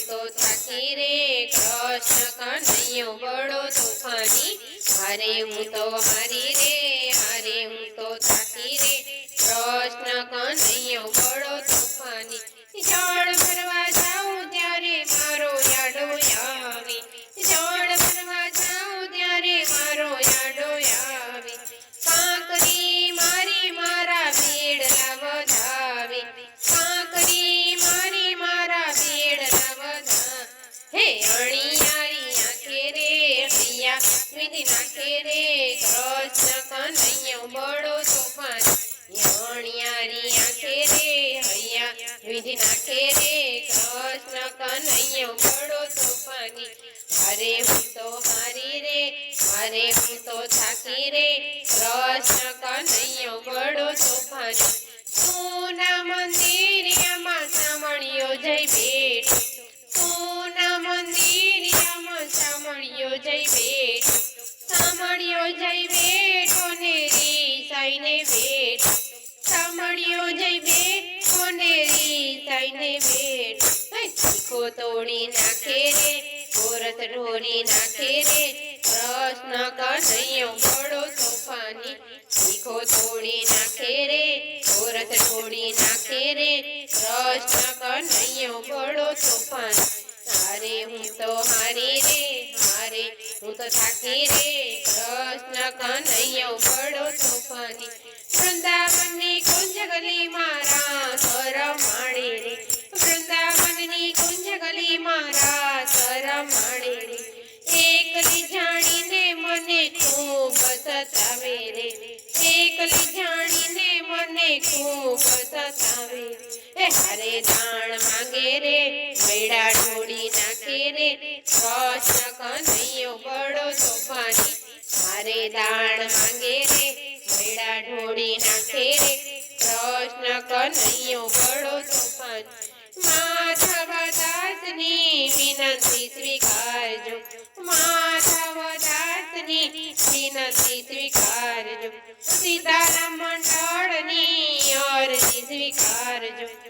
तो थाकी रे कृष्ण कन्हैयो बड़ो तूफानी। हारे हूँ तो हारी रे, हारे हूँ तो थाकी रे कृष्ण कन्हैयो बड़ो तूफानी। जल भरवा जाऊं त्यारे मारो याडो आवे, जल भरवा जाऊं त्यारे मारो याडो आवे। कांकरी मारी मारा बेड़ला वधावे, कांकरी मारी मारा बेड़ला वधा। हे अणियारी आंखे रे हैया विधि नाखे रे कृष्ण कन्हैयो बड़ो तूफानी। अणियारी आंखे रे हैया विधि नाखे रे कृष्ण कन्हैयो बड़ो तूफानी। हारे हूँ तो हारी रे, हारे हूँ तो थाकी रे कृष्ण कन्हैयो बड़ो तूफानी। सोना मंदिरियामां सामळियो जय भेट, सोना मंदिरियामां सामळियो जय भेट, सामळियो जय भेटो ने रीसाईने भेट, सामळियो जय भेटो ने रीसाईने भेट। શીખો તોડી નાખે રે ગોરથ ઢોરી નાખે રે कृष्ण कन्हैयो बड़ो तूफानी। શીખો તોડી નાખે રે ગોરથ ઢોરી નાખે રે कृष्ण कन्हैयो बड़ो तूफानी। हारे हूँ तो हारी रे, हारे हूँ तो थाकी रे कृष्ण कन्हैयो बड़ो तूफानी। वृंदावननी कुंज गली मारा सर माणे रे, वृंदावननी कुंज गली मारा सर माणे रे। एकली जाणीने मने खूब सतावे रे, एकली जाणीने मने खूब सतावे। हारे दाण मांगे रे मैड़ा ढोड़ी नाखे रे कृष्ण कन्हैयो बड़ो तूफानी। हारे दाण मांगे रे मैड़ा ढोड़ी नाखे रे कृष्ण कन्हैयो बड़ो तूफानी। माधवदासनी विनंती स्वीकारजो, माधवदासनी विनंती स्वीकारजो, सीताराम मंडळनी अर्जी स्वीकारजो।